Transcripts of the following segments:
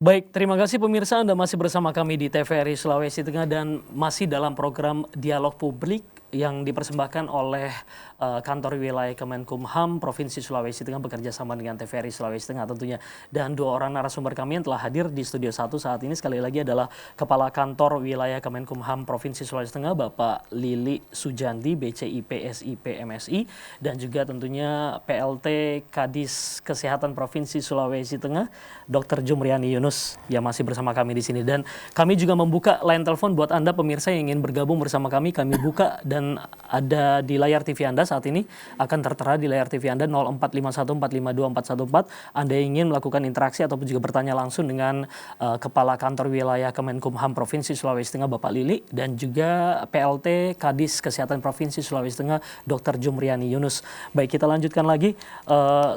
Baik, terima kasih pemirsa, Anda masih bersama kami di TVRI Sulawesi Tengah dan masih dalam program Dialog Publik yang dipersembahkan oleh kantor wilayah Kemenkumham Provinsi Sulawesi Tengah bekerja sama dengan TVRI Sulawesi Tengah tentunya. Dan dua orang narasumber kami yang telah hadir di Studio 1 saat ini sekali lagi adalah Kepala Kantor Wilayah Kemenkumham Provinsi Sulawesi Tengah Bapak Lili Sujandi, BCI PSI PMSI, dan juga tentunya PLT Kadis Kesehatan Provinsi Sulawesi Tengah Dr. Jumriani Yunus yang masih bersama kami di sini. Dan kami juga membuka line telepon buat Anda pemirsa yang ingin bergabung bersama kami buka dan ada di layar TV Anda saat ini, akan tertera di layar TV Anda 0451452414. Anda ingin melakukan interaksi ataupun juga bertanya langsung dengan Kepala Kantor Wilayah Kemenkumham Provinsi Sulawesi Tengah Bapak Lili dan juga PLT Kadis Kesehatan Provinsi Sulawesi Tengah Dr. Jumriani Yunus. Baik, kita lanjutkan lagi.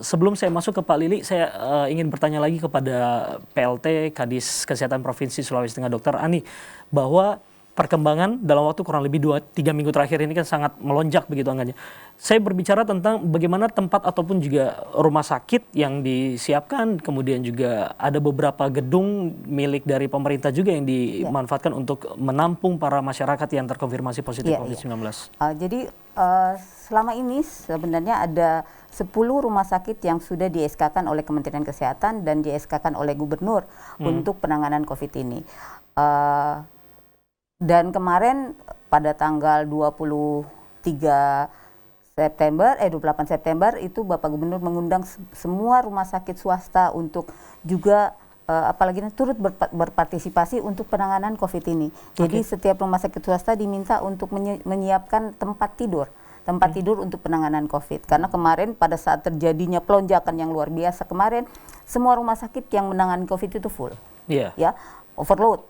Sebelum saya masuk ke Pak Lili, saya ingin bertanya lagi kepada PLT Kadis Kesehatan Provinsi Sulawesi Tengah Dr. Ani, bahwa perkembangan dalam waktu kurang lebih 2-3 minggu terakhir ini kan sangat melonjak begitu angkanya. Saya berbicara tentang bagaimana tempat ataupun juga rumah sakit yang disiapkan, kemudian juga ada beberapa gedung milik dari pemerintah juga yang dimanfaatkan untuk menampung para masyarakat yang terkonfirmasi positif COVID-19. Jadi selama ini sebenarnya ada 10 rumah sakit yang sudah di SK-kan oleh Kementerian Kesehatan dan di SK-kan oleh Gubernur untuk penanganan COVID ini. Dan kemarin pada tanggal 28 September itu Bapak Gubernur mengundang semua rumah sakit swasta untuk juga apalagi turut berpartisipasi untuk penanganan COVID ini. Jadi setiap rumah sakit swasta diminta untuk menyiapkan tempat tidur untuk penanganan COVID. Karena kemarin pada saat terjadinya pelonjakan yang luar biasa kemarin, semua rumah sakit yang menangani COVID itu full. Ya, overload.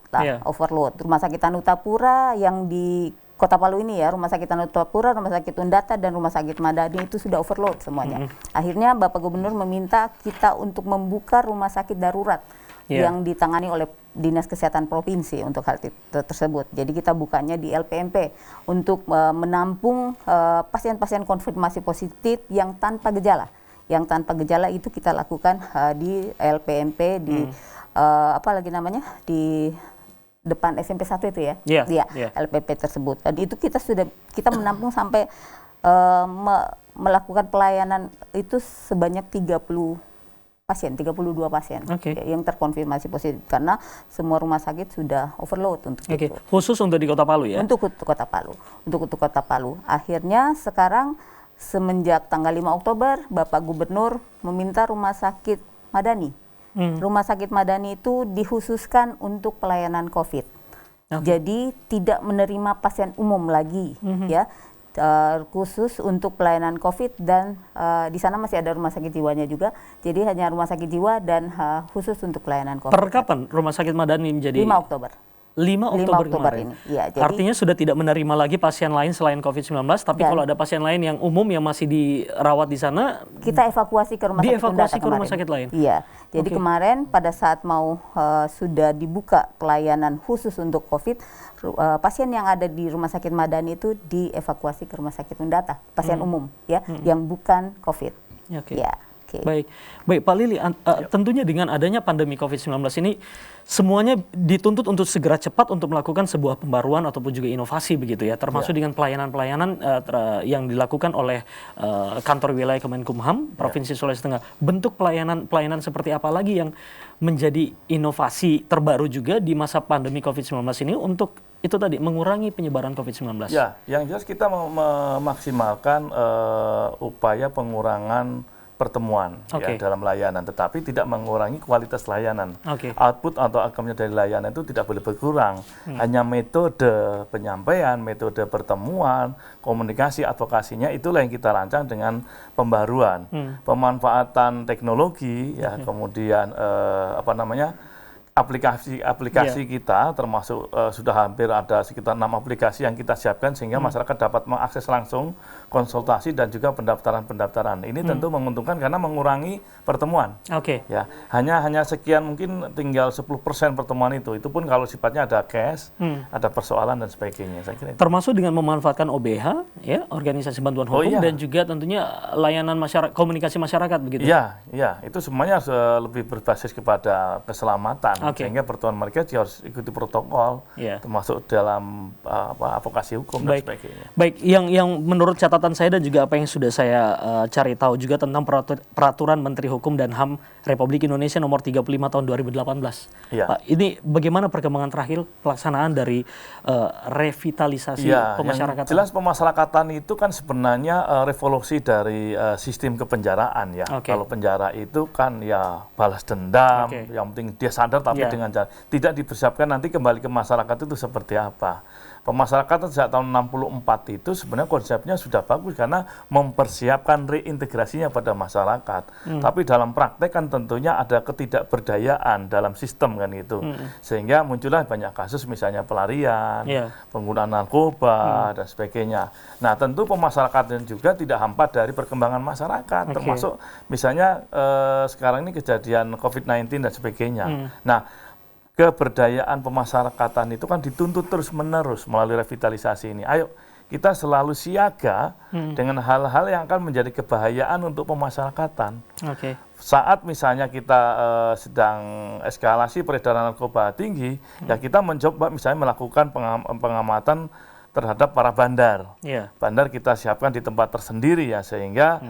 Rumah sakit Tanutapura yang di Kota Palu ini ya, Rumah Sakit Tanutapura, Rumah Sakit Undata, dan Rumah Sakit Madani itu sudah overload semuanya. Akhirnya Bapak Gubernur meminta kita untuk membuka rumah sakit darurat yang ditangani oleh Dinas Kesehatan Provinsi untuk hal tersebut. Jadi kita bukanya di LPMP untuk menampung pasien-pasien konfirmasi positif yang tanpa gejala. Yang tanpa gejala itu kita lakukan di LPMP di di depan SMP 1 itu ya, LPP tersebut. Dan itu kita menampung sampai melakukan pelayanan itu sebanyak 32 pasien yang terkonfirmasi positif karena semua rumah sakit sudah overload untuk itu. Khusus untuk di Kota Palu ya? Untuk Kota Palu. Akhirnya sekarang semenjak tanggal 5 Oktober Bapak Gubernur meminta Rumah Sakit Madani. Rumah Sakit Madani itu dikhususkan untuk pelayanan COVID. Jadi tidak menerima pasien umum lagi, khusus untuk pelayanan COVID dan di sana masih ada rumah sakit jiwanya juga. Jadi hanya rumah sakit jiwa dan khusus untuk pelayanan COVID. Per kapan Rumah Sakit Madani menjadi? 5 Oktober. 5 Oktober ini. Ya, jadi, artinya sudah tidak menerima lagi pasien lain selain COVID-19, tapi kalau ada pasien lain yang umum yang masih dirawat di sana, kita evakuasi ke rumah sakit lain. Iya. Jadi kemarin pada saat mau sudah dibuka pelayanan khusus untuk COVID, pasien yang ada di Rumah Sakit Madani itu dievakuasi ke Rumah Sakit Undata, pasien umum yang bukan COVID. Baik Pak Lili, tentunya dengan adanya pandemi COVID-19 ini semuanya dituntut untuk segera cepat untuk melakukan sebuah pembaruan ataupun juga inovasi begitu ya, termasuk dengan pelayanan-pelayanan yang dilakukan oleh kantor wilayah Kemenkumham Provinsi Sulawesi Tengah. Bentuk pelayanan seperti apa lagi yang menjadi inovasi terbaru juga di masa pandemi COVID-19 ini untuk itu tadi mengurangi penyebaran COVID-19? Ya, yang jelas kita memaksimalkan upaya pengurangan pertemuan dalam layanan, tetapi tidak mengurangi kualitas layanan. Output atau outcome-nya dari layanan itu tidak boleh berkurang. Hanya metode penyampaian, metode pertemuan, komunikasi, advokasinya itulah yang kita rancang dengan pembaruan, pemanfaatan teknologi, kemudian aplikasi kita termasuk sudah hampir ada sekitar 6 aplikasi yang kita siapkan sehingga masyarakat dapat mengakses langsung konsultasi dan juga pendaftaran. Ini tentu menguntungkan karena mengurangi pertemuan. Ya, hanya sekian, mungkin tinggal 10% pertemuan itu pun kalau sifatnya ada cash, ada persoalan dan sebagainya. Saya kira itu. Termasuk dengan memanfaatkan OBH, ya, Organisasi Bantuan Hukum, dan juga tentunya layanan komunikasi masyarakat begitu. Iya, itu semuanya lebih berbasis kepada keselamatan. sehingga pertemuan mereka juga harus ikuti protokol, termasuk dalam advokasi hukum dan sebagainya. Baik, yang menurut catatan saya dan juga apa yang sudah saya cari tahu juga tentang peraturan Menteri Hukum dan HAM Republik Indonesia nomor 35 tahun 2018. Pak, ini bagaimana perkembangan terakhir pelaksanaan dari revitalisasi pemasyarakatan? Yang jelas pemasyarakatan itu kan sebenarnya revolusi dari sistem kepenjaraan ya. Kalau penjara itu kan ya balas dendam, yang penting dia sadar tapi dengan cara tidak dipersiapkan nanti kembali ke masyarakat itu seperti apa. Pemasyarakatan sejak tahun 64 itu sebenarnya konsepnya sudah bagus karena mempersiapkan reintegrasinya pada masyarakat. Tapi dalam praktek kan tentunya ada ketidakberdayaan dalam sistem kan itu. Sehingga muncullah banyak kasus misalnya pelarian, penggunaan narkoba dan sebagainya. Nah, tentu pemasyarakatan juga tidak hampa dari perkembangan masyarakat, termasuk misalnya sekarang ini kejadian COVID-19 dan sebagainya. Nah, keberdayaan pemasyarakatan itu kan dituntut terus-menerus melalui revitalisasi ini. Ayo kita selalu siaga dengan hal-hal yang akan menjadi kebahayaan untuk pemasyarakatan. Saat misalnya kita sedang eskalasi peredaran narkoba tinggi, ya kita mencoba misalnya melakukan pengamatan terhadap para bandar. Bandar kita siapkan di tempat tersendiri ya, sehingga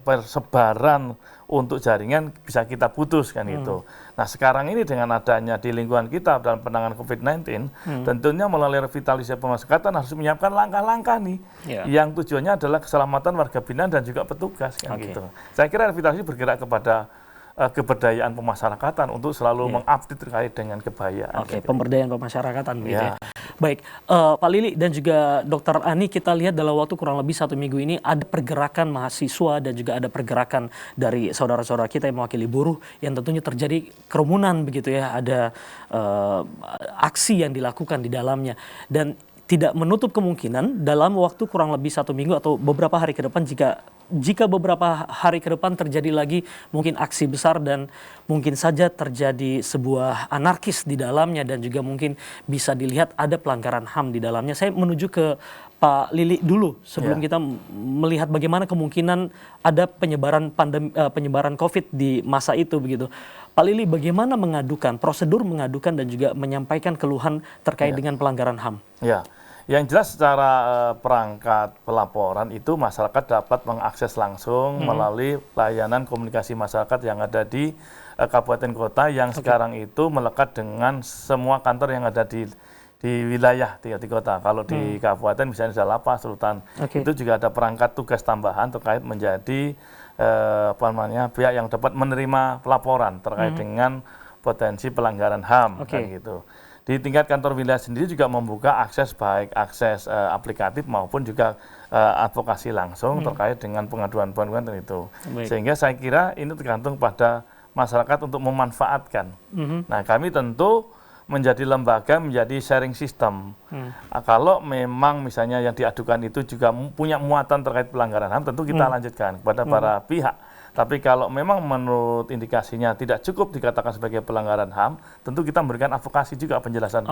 persebaran untuk jaringan bisa kita putus kan gitu. Nah sekarang ini dengan adanya di lingkungan kita dalam penanganan COVID-19, tentunya melalui revitalisasi pemasyarakatan harus menyiapkan langkah-langkah nih, yang tujuannya adalah keselamatan warga binaan dan juga petugas kan gitu. Saya kira revitalisasi bergerak kepada keberdayaan pemasyarakatan untuk selalu mengupdate terkait dengan kebahayaan. Pemberdayaan pemasyarakatan begitu ya. Baik, Pak Lili dan juga Dr. Ani, kita lihat dalam waktu kurang lebih 1 minggu ini ada pergerakan mahasiswa dan juga ada pergerakan dari saudara-saudara kita yang mewakili buruh yang tentunya terjadi kerumunan begitu ya, ada aksi yang dilakukan di dalamnya dan tidak menutup kemungkinan dalam waktu kurang lebih 1 minggu atau beberapa hari ke depan jika beberapa hari ke depan terjadi lagi mungkin aksi besar dan mungkin saja terjadi sebuah anarkis di dalamnya dan juga mungkin bisa dilihat ada pelanggaran HAM di dalamnya. Saya menuju ke Pak Lili dulu sebelum kita melihat bagaimana kemungkinan ada penyebaran COVID di masa itu begitu. Pak Lili, bagaimana prosedur mengadukan dan juga menyampaikan keluhan terkait dengan pelanggaran HAM? Yang jelas secara perangkat pelaporan itu masyarakat dapat mengakses langsung melalui layanan komunikasi masyarakat yang ada di kabupaten kota yang sekarang itu melekat dengan semua kantor yang ada di wilayah di kota. Kalau di kabupaten misalnya ada Lapas, Rutan, itu juga ada perangkat tugas tambahan terkait menjadi pihak yang dapat menerima pelaporan terkait dengan potensi pelanggaran HAM kan gitu. Di tingkat kantor wilayah sendiri juga membuka akses baik akses aplikatif maupun juga advokasi langsung terkait dengan pengaduan-pengaduan itu. Sehingga saya kira ini tergantung pada masyarakat untuk memanfaatkan. Nah kami tentu menjadi lembaga, menjadi sharing system. Kalau memang misalnya yang diadukan itu juga punya muatan terkait pelanggaran HAM, tentu kita lanjutkan kepada para pihak. Tapi kalau memang menurut indikasinya tidak cukup dikatakan sebagai pelanggaran HAM, tentu kita memberikan advokasi juga penjelasan.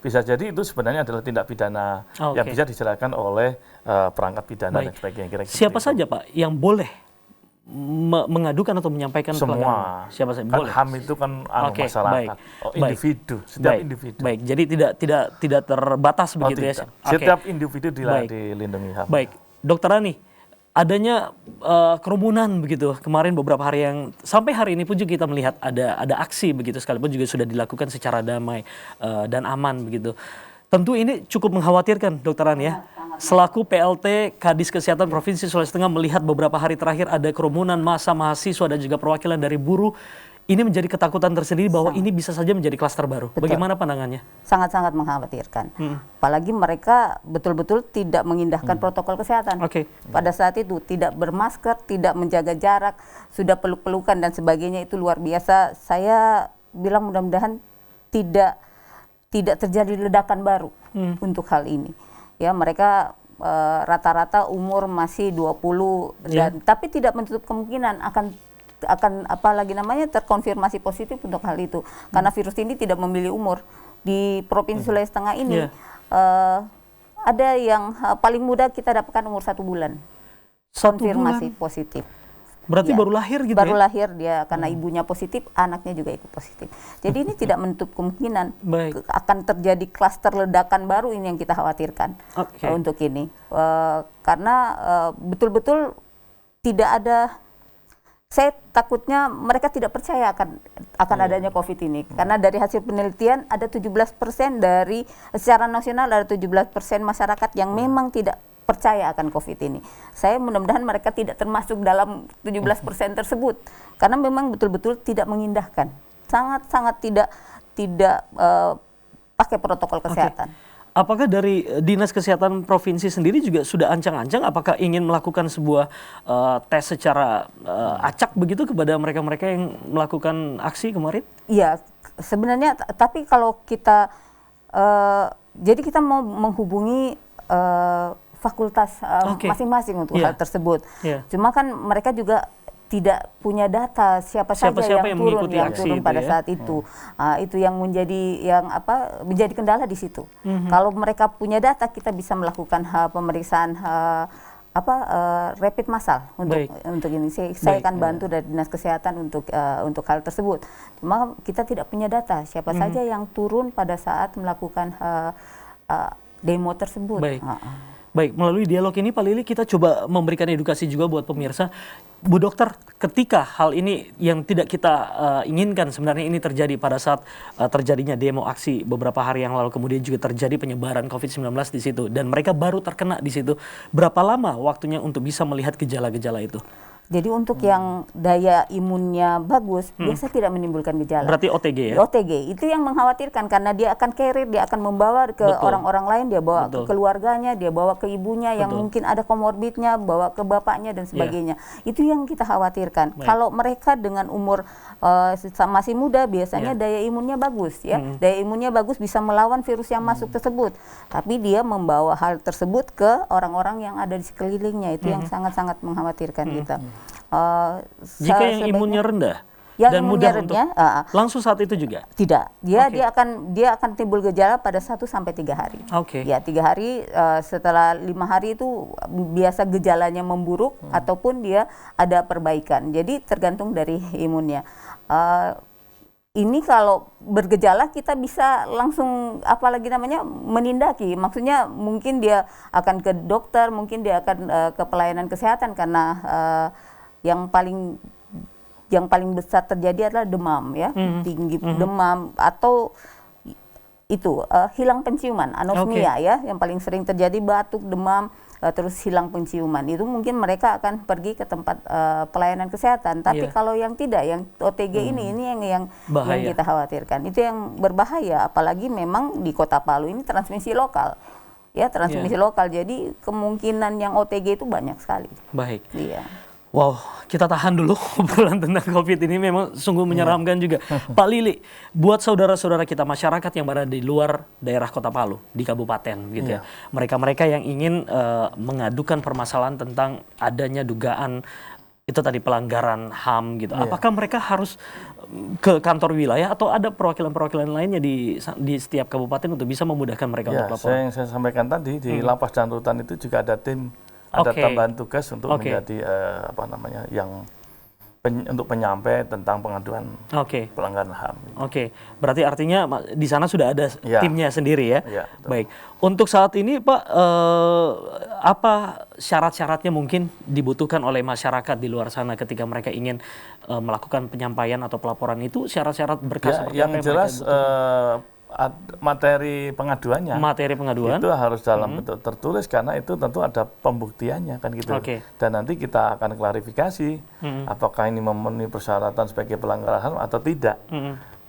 Bisa jadi itu sebenarnya adalah tindak pidana yang bisa dijelaskan oleh perangkat pidana dan sebagainya. Kira-kira siapa saja Pak yang boleh mengadukan atau menyampaikan semua? Siapa saja boleh. HAM itu kan masyarakat, individu, setiap individu. Baik, jadi tidak terbatas begitu ya. Setiap individu dilindungi HAM. Baik, Dr. Ani, adanya kerumunan begitu kemarin beberapa hari yang sampai hari ini pun juga kita melihat ada aksi begitu, sekalipun juga sudah dilakukan secara damai dan aman begitu. Tentu ini cukup mengkhawatirkan Dr. Ani ya. Selaku PLT Kadis Kesehatan Provinsi Sulawesi Tengah melihat beberapa hari terakhir ada kerumunan massa mahasiswa dan juga perwakilan dari buruh. Ini menjadi ketakutan tersendiri bahwa ini bisa saja menjadi klaster baru. Bagaimana pandangannya? Sangat-sangat mengkhawatirkan. Apalagi mereka betul-betul tidak mengindahkan protokol kesehatan. Pada saat itu tidak bermasker, tidak menjaga jarak, sudah peluk-pelukan dan sebagainya, itu luar biasa. Saya bilang mudah-mudahan tidak terjadi ledakan baru untuk hal ini. Ya, mereka rata-rata umur masih 20 dan tapi tidak menutup kemungkinan akan terkonfirmasi positif untuk hal itu, karena virus ini tidak memilih umur. Di Provinsi Sulawesi Tengah ini ada yang paling muda kita dapatkan umur 1 bulan konfirmasi positif. Berarti Ya, baru lahir gitu baru ya? lahir dia, karena ibunya positif, anaknya juga ikut positif. Jadi ini tidak menutup kemungkinan akan terjadi klaster ledakan baru, ini yang kita khawatirkan untuk ini. Karena betul-betul tidak ada, saya takutnya mereka tidak percaya akan adanya COVID ini. Karena dari hasil penelitian ada 17% dari, secara nasional ada 17% masyarakat yang memang tidak percaya akan COVID ini. Saya mudah-mudahan mereka tidak termasuk dalam 17% tersebut. Karena memang betul-betul tidak mengindahkan. Sangat-sangat tidak pakai protokol kesehatan. Apakah dari Dinas Kesehatan Provinsi sendiri juga sudah ancang-ancang apakah ingin melakukan sebuah tes secara acak begitu kepada mereka-mereka yang melakukan aksi kemarin? Iya, sebenarnya tapi kalau kita jadi kita mau menghubungi fakultas masing-masing untuk hal tersebut. Cuma kan mereka juga tidak punya data siapa saja yang turun pada saat itu. Itu yang menjadi kendala di situ. Kalau mereka punya data, kita bisa melakukan pemeriksaan rapid massal untuk ini. Saya akan bantu dari Dinas Kesehatan untuk hal tersebut. Cuma kita tidak punya data siapa saja yang turun pada saat melakukan demo tersebut. Baik, melalui dialog ini Pak Lili kita coba memberikan edukasi juga buat pemirsa. Bu Dokter, ketika hal ini yang tidak kita inginkan sebenarnya ini terjadi pada saat terjadinya demo aksi beberapa hari yang lalu, kemudian juga terjadi penyebaran COVID-19 di situ dan mereka baru terkena di situ. Berapa lama waktunya untuk bisa melihat gejala-gejala itu? Jadi untuk yang daya imunnya bagus, biasa tidak menimbulkan gejala. Berarti OTG ya? OTG, itu yang mengkhawatirkan karena dia akan carrier, dia akan membawa ke orang-orang lain, dia bawa ke keluarganya, dia bawa ke ibunya yang mungkin ada komorbidnya, bawa ke bapaknya dan sebagainya. Itu yang kita khawatirkan. Kalau mereka dengan umur masih muda, biasanya daya imunnya bagus ya. Daya imunnya bagus, bisa melawan virus yang masuk tersebut. Tapi dia membawa hal tersebut ke orang-orang yang ada di sekelilingnya, itu yang sangat-sangat mengkhawatirkan kita. Jika yang imunnya rendah dan mudah untuk langsung saat itu juga? Tidak, dia akan timbul gejala pada 1 sampai 3 hari. Ya 3 hari, setelah 5 hari itu biasa gejalanya memburuk ataupun dia ada perbaikan. Jadi tergantung dari imunnya. Ini kalau bergejala kita bisa langsung menindaki. Maksudnya mungkin dia akan ke dokter, mungkin dia akan ke pelayanan kesehatan karena yang paling besar terjadi adalah demam ya, tinggi demam atau itu hilang penciuman, anosmia ya, yang paling sering terjadi, batuk, demam, terus hilang penciuman. Itu mungkin mereka akan pergi ke tempat pelayanan kesehatan. Tapi kalau yang tidak, yang OTG ini yang kita khawatirkan. Itu yang berbahaya, apalagi memang di Kota Palu ini transmisi lokal. Ya, transmisi lokal. Jadi kemungkinan yang OTG itu banyak sekali. Baik. Iya. Wow, kita tahan dulu obrolan tentang COVID ini memang sungguh menyeramkan juga. Pak Lili, buat saudara-saudara kita masyarakat yang berada di luar daerah Kota Palu, di kabupaten gitu ya. Mereka-mereka yang ingin mengadukan permasalahan tentang adanya dugaan itu tadi pelanggaran HAM gitu. Apakah mereka harus ke kantor wilayah atau ada perwakilan-perwakilan lainnya di setiap kabupaten untuk bisa memudahkan mereka untuk lapor? Yang saya sampaikan tadi di Lapas dan Rutan itu juga ada tim, ada tambahan tugas untuk menjadi untuk penyampai tentang pengaduan pelanggaran HAM. Berarti artinya di sana sudah ada timnya sendiri ya? Baik. Untuk saat ini Pak, apa syarat-syaratnya mungkin dibutuhkan oleh masyarakat di luar sana ketika mereka ingin melakukan penyampaian atau pelaporan itu, syarat-syarat berkas seperti yang apa yang jelas materi pengaduannya itu harus dalam bentuk tertulis karena itu tentu ada pembuktiannya kan gitu. Dan nanti kita akan klarifikasi apakah ini memenuhi persyaratan sebagai pelanggaran HAM atau tidak.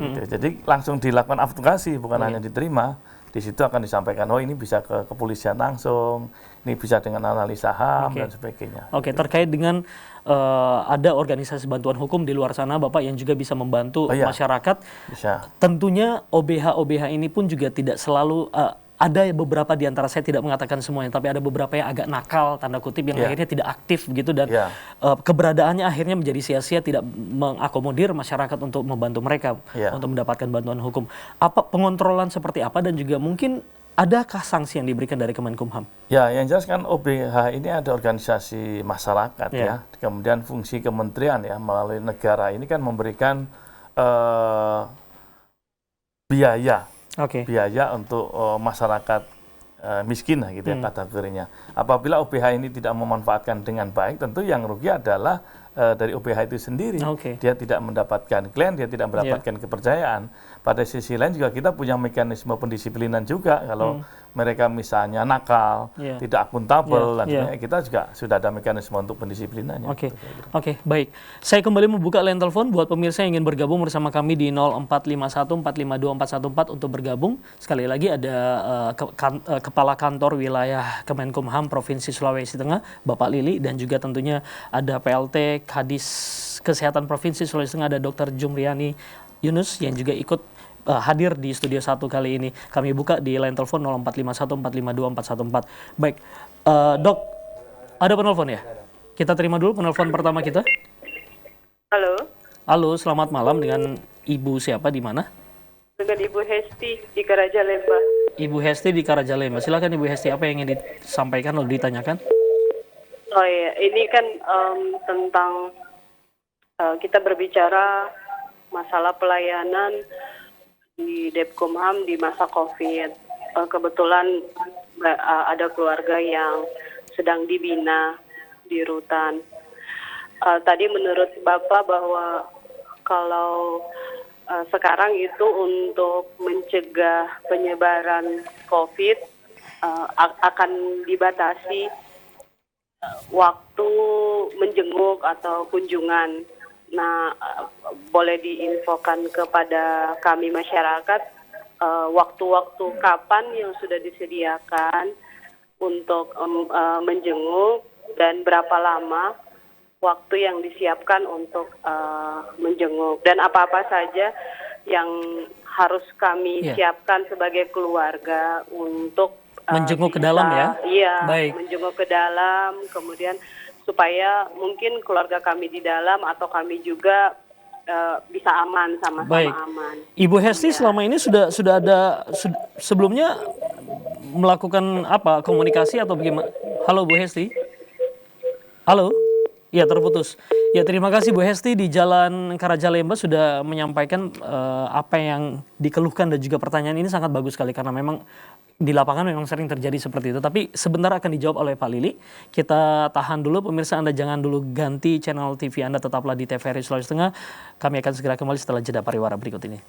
Gitu. Jadi langsung dilakukan advokasi, bukan hanya diterima. Di situ akan disampaikan, oh ini bisa ke kepolisian langsung, ini bisa dengan analisa HAM dan sebagainya. Terkait dengan ada organisasi bantuan hukum di luar sana, Bapak yang juga bisa membantu masyarakat. Bisa. Tentunya OBH ini pun juga tidak selalu ada beberapa di antara, saya tidak mengatakan semuanya, tapi ada beberapa yang agak nakal, tanda kutip, yang akhirnya tidak aktif begitu dan keberadaannya akhirnya menjadi sia-sia, tidak mengakomodir masyarakat untuk membantu mereka untuk mendapatkan bantuan hukum. Apa pengontrolan seperti apa dan juga mungkin adakah sanksi yang diberikan dari Kemenkumham? Ya, yang jelas kan OBH ini ada organisasi masyarakat ya. Kemudian fungsi kementerian ya melalui negara ini kan memberikan biaya untuk masyarakat miskin gitu ya kategorinya. Apabila OBH ini tidak memanfaatkan dengan baik, tentu yang rugi adalah dari OBH itu sendiri. Dia tidak mendapatkan klien, dia tidak mendapatkan kepercayaan. Pada sisi lain juga kita punya mekanisme pendisiplinan juga. Kalau mereka misalnya nakal, tidak akuntabel, dan sebagainya, kita juga sudah ada mekanisme untuk pendisiplinannya. Oke, baik. Saya kembali membuka line telepon buat pemirsa yang ingin bergabung bersama kami di 0451 452 414 untuk bergabung. Sekali lagi ada Kepala Kantor Wilayah Kemenkumham Provinsi Sulawesi Tengah, Bapak Lili, dan juga tentunya ada PLT Kadis Kesehatan Provinsi Sulawesi Tengah, ada Dr. Jumriani Yunus yang juga ikut hadir di studio 1 kali ini. Kami buka di line telepon 0451 452 414. Baik, Dok, ada penelpon ya? Kita terima dulu penelpon pertama kita. Halo. Halo, selamat malam, dengan Ibu siapa, di mana? Dengan Ibu Hesti di Karajalemba. Ibu Hesti di Karajalemba. Silakan Ibu Hesti, apa yang ingin disampaikan atau ditanyakan? Oh iya, ini kan tentang kita berbicara masalah pelayanan di Depkumham di masa COVID. Kebetulan ada keluarga yang sedang dibina di rutan. Tadi menurut Bapak bahwa kalau sekarang itu untuk mencegah penyebaran COVID akan dibatasi waktu menjenguk atau kunjungan. Nah, boleh diinfokan kepada kami masyarakat waktu-waktu kapan yang sudah disediakan untuk menjenguk dan berapa lama waktu yang disiapkan untuk menjenguk, dan apa-apa saja yang harus kami siapkan sebagai keluarga untuk menjenguk ke dalam ya? Iya, baik. Menjenguk ke dalam, kemudian supaya mungkin keluarga kami di dalam atau kami juga bisa aman, sama-sama aman. Ibu Hesti selama ini sudah ada sebelumnya melakukan apa, komunikasi atau bagaimana? Halo Bu Hesti? Halo? Ya, terputus. Ya, terima kasih Bu Hesti di Jalan Karajalemba sudah menyampaikan apa yang dikeluhkan, dan juga pertanyaan ini sangat bagus sekali karena memang di lapangan memang sering terjadi seperti itu. Tapi sebentar akan dijawab oleh Pak Lili. Kita tahan dulu, pemirsa, Anda jangan dulu ganti channel TV Anda, tetaplah di TVRI Sulawesi Tengah. Kami akan segera kembali setelah jeda pariwara berikut ini.